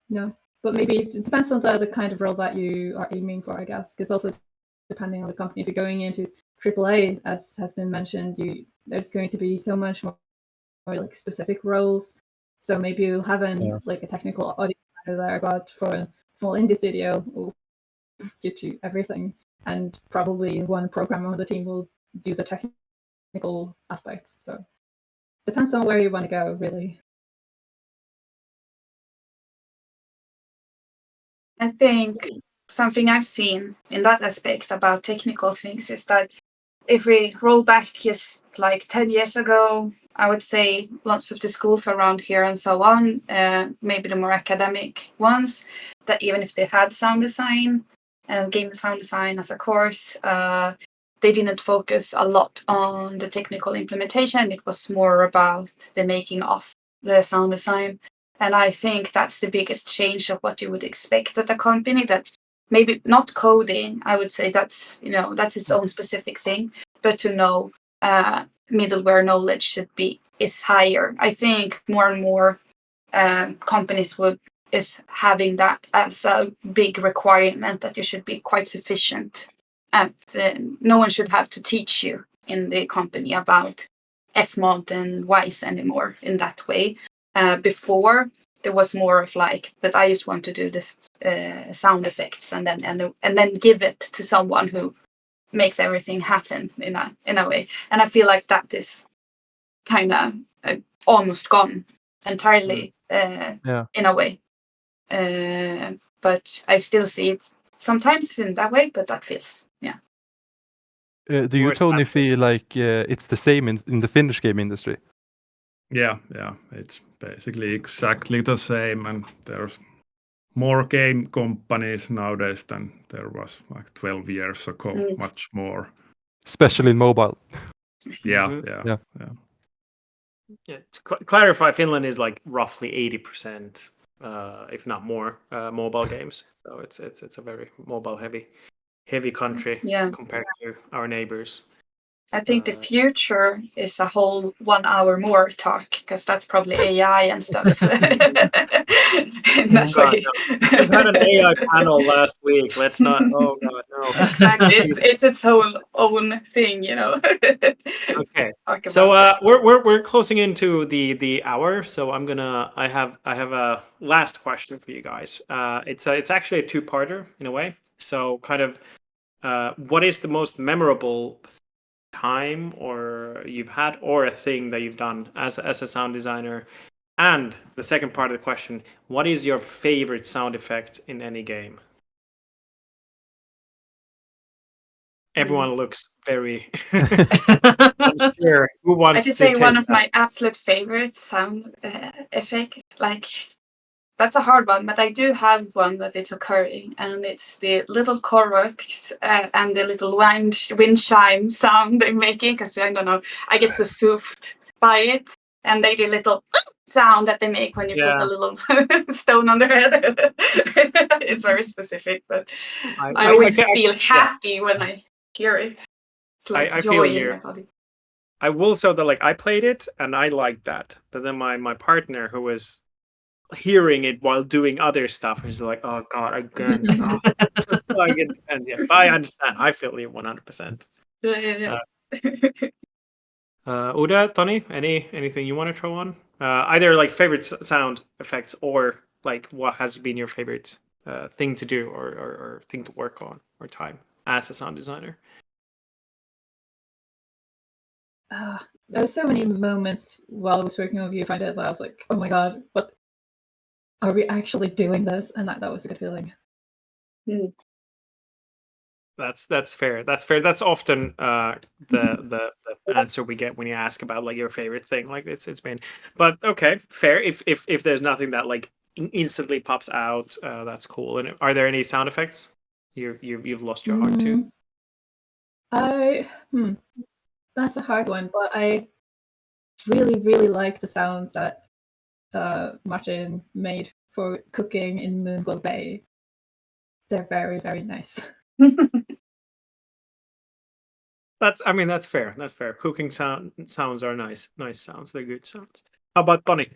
No, but maybe it depends on the kind of role that you are aiming for, I guess, because also depending on the company, if you're going into AAA, as has been mentioned, there's going to be so much more like specific roles. So maybe you'll have like a technical audio designer there, but for a small indie studio, we'll give you everything, and probably one programmer on the team will do the technical aspects. So depends on where you want to go, really. I think something I've seen in that aspect about technical things is that if we roll back just like 10 years ago, I would say lots of the schools around here and so on, maybe the more academic ones, that even if they had sound design, game sound design as a course, they didn't focus a lot on the technical implementation. It was more about the making of the sound design. And I think that's the biggest change of what you would expect at a company, that maybe not coding, I would say that's its own specific thing, but to know middleware knowledge is higher. I think more and more companies is having that as a big requirement, that you should be quite sufficient at no one should have to teach you in the company about Fmod and WISE anymore in that way. Before there was more of like, but I just want to do this sound effects and then give it to someone who makes everything happen in a way. And I feel like that is kind of almost gone entirely in a way. But I still see it sometimes in that way, but that feels Do you, Tony, feel like it's the same in the Finnish game industry? Yeah, it's basically exactly the same, and there's more game companies nowadays than there was like 12 years ago, much more. Especially in mobile. Yeah. To clarify, Finland is like roughly 80%, if not more, mobile games. So it's a very mobile heavy country compared to our neighbors. I think the future is a whole 1 hour more talk, because that's probably AI and stuff. In that way. No. Just had an AI panel last week. Let's not. Oh God, no. Exactly, it's its own thing, Okay. So we're closing into the hour. So I have a last question for you guys. It's actually a two-parter in a way. So kind of, what is the most memorable time or you've had, or a thing that you've done as a sound designer? And the second part of the question, what is your favorite sound effect in any game? Everyone looks very unsure. Who wants I should say to one take of my absolute favorite sound effects. Like, that's a hard one, but I do have one that is occurring, and it's the little Koroks and the little wind chime sound they're making, because I don't know, I get so soothed by it, and they do little sound that they make when you put a little stone on their head. It's very specific, but I always feel happy when I hear it. It's like joy in my body. I will say that, like, I played it and I liked that, but then my partner, who was hearing it while doing other stuff, was like, "Oh God, again." Like, it depends. Yeah, but I understand. I feel you 100%. Yeah. Uda, Toni, anything you want to throw on? Either like favorite sound effects, or like what has been your favorite thing to do or thing to work on or time as a sound designer? There were so many moments while I was working on Viewfinder that I was like, oh my God, what are we actually doing this? And that was a good feeling. That's fair. That's fair. That's often the answer we get when you ask about like your favorite thing. Like it's been, but okay, fair. If there's nothing that like instantly pops out, that's cool. And are there any sound effects you've lost your heart to? That's a hard one, but I really like the sounds that Martin made for cooking in Moonglow Bay. They're very nice. That's fair. That's fair. Cooking sounds are nice sounds. They're good sounds. How about Toni?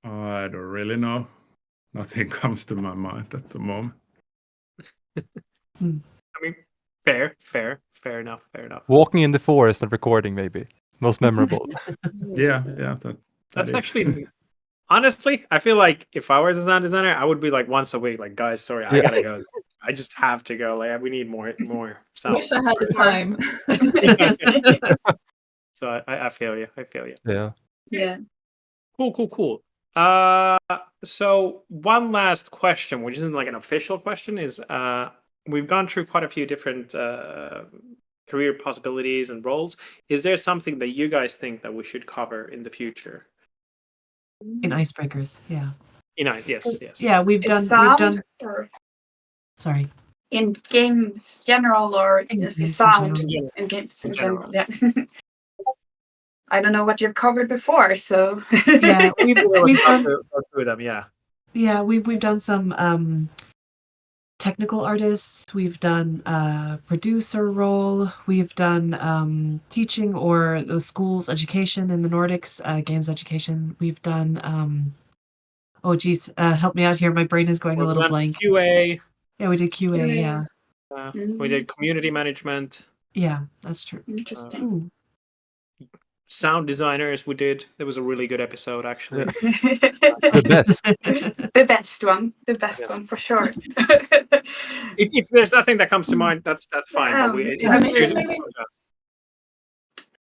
I don't really know. Nothing comes to my mind at the moment. I mean, fair enough. Walking in the forest and recording, maybe most memorable. Yeah. That's is. actually honestly, I feel like if I was a sound designer, I would be like once a week, like guys, sorry, I gotta go. I just have to go. Like we need more sound. Wish I had the time. So I feel you. Yeah. Cool. So one last question, which isn't like an official question, is we've gone through quite a few different career possibilities and roles. Is there something that you guys think that we should cover in the future? In Icebreakers, yeah. Yes. Yeah, we've done. Or Sorry. in games general or In games sound in in games in general. Yeah. I don't know what you've covered before, so Yeah, we've done. Go through them, yeah. Yeah, we've done some technical artists. We've done producer role. We've done teaching or those schools education in the Nordics, games education. We've done oh geez, help me out here. My brain is going a little blank. QA. Yeah, we did QA. Yeah. We did community management. Yeah, that's true. Interesting. Sound designers we did. It was a really good episode actually. The best. The best one. The best one for sure. If there's nothing that comes to mind, that's fine. But we Animation, maybe?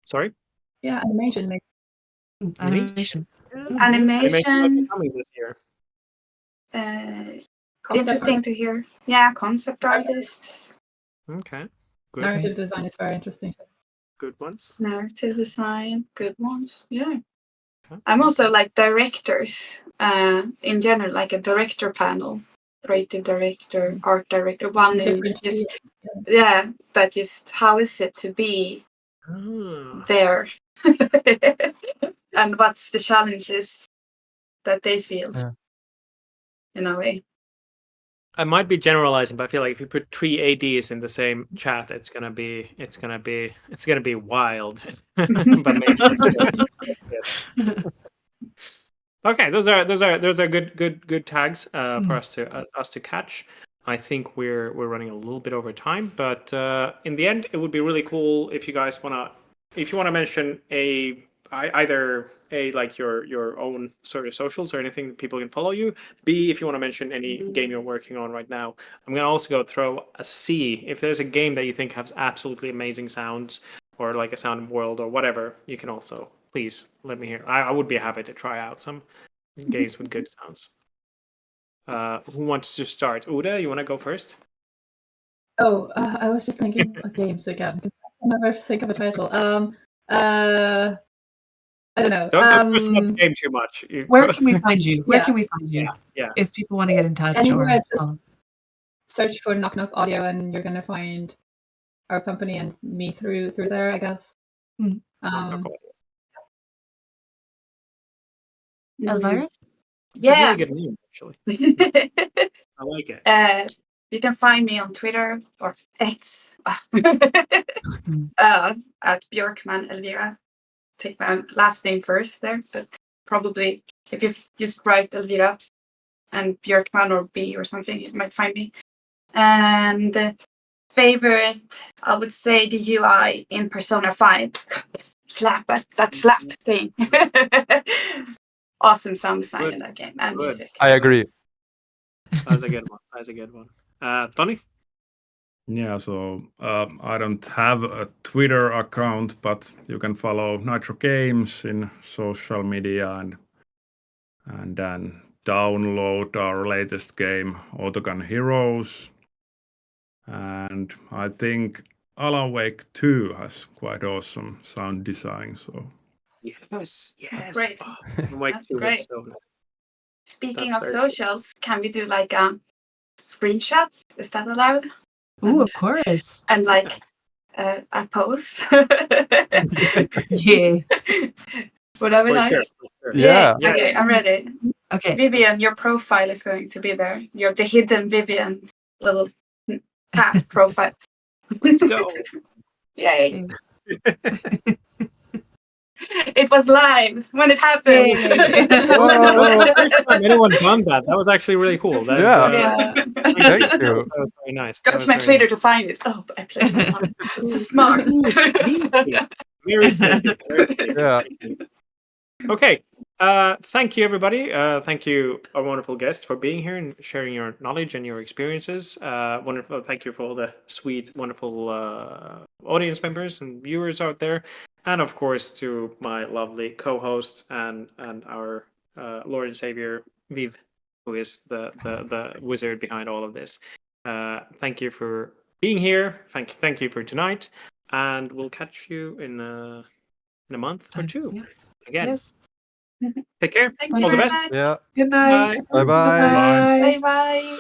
Sorry? Yeah, animation maybe. Animation. Animation. Coming this year. Interesting to hear. Yeah, concept artists. Okay. Good. Narrative design is very interesting. Good ones. Narrative design, good ones. Yeah. Okay. I'm also like directors in general, like a director panel, creative director, art director. One is Different just fields, that just how is it to be there, and what's the challenges that they feel in a way. I might be generalizing, but I feel like if you put 3 ADs in the same chat, it's gonna be wild. But maybe. Okay, those are good tags for us to catch. I think we're running a little bit over time, but in the end, it would be really cool if you guys wanna mention either like your own sort of socials or anything that people can follow you. B, if you want to mention any game you're working on right now. I'm gonna also throw a C. If there's a game that you think has absolutely amazing sounds or like a sound world or whatever, you can also please let me hear. I would be happy to try out some games with good sounds. Who wants to start? Uda, you want to go first? Oh, I was just thinking of games again. I never think of a title. I don't know. Don't twist up the game too much. Where can we find you? Where Yeah. can we find you? Yeah. If people want to get in touch Anywhere, or search for Knock Knock Audio, and you're gonna find our company and me through there, I guess. Elvira? It's a really good name, actually. I like it. You can find me on Twitter or X at Björkman Elvira. Take my last name first there, but probably if you just write Elvira and Björkman or B or something, you might find me. And favorite, I would say the UI in Persona 5. That slap thing. Awesome sound design in that game and music. I agree. That's a good one. Toni? Yeah, so I don't have a Twitter account, but you can follow Nitro Games in social media and then download our latest game, Autogun Heroes. And I think Alan Wake 2 has quite awesome sound design. So Yes. That's great. Wake That's 2 was great. so nice. Speaking That's of very cool. socials, can we do like a screenshot? Is that allowed? Ooh, of course. And like a pose? Yeah. Would that be For nice? sure. For sure. Yeah. Yeah. Okay, I'm ready. Okay. Vivian, your profile is going to be there. You're the hidden Vivian little hat profile. Let's go. Yay. It was live when it happened. Yay. That was Whoa. the first time anyone done that. That was actually really cool. That's, Yeah. Yeah. Thank you. That was very nice. Go That to was my very Twitter to find it. Oh, I played that one. So smart. Very sneaky. Very sneaky. Yeah. Okay. Thank you, everybody. Thank you, our wonderful guests, for being here and sharing your knowledge and your experiences. Wonderful. Thank you for all the sweet, wonderful audience members and viewers out there, and of course to my lovely co-hosts and our Lord and Savior Viv, who is the wizard behind all of this. Thank you for being here. Thank you for tonight, and we'll catch you in a month or two. Yeah. Again. Yes. Take care. Thank All you the very best. much. Yeah. Good night. Bye. Bye bye. Bye. Bye bye.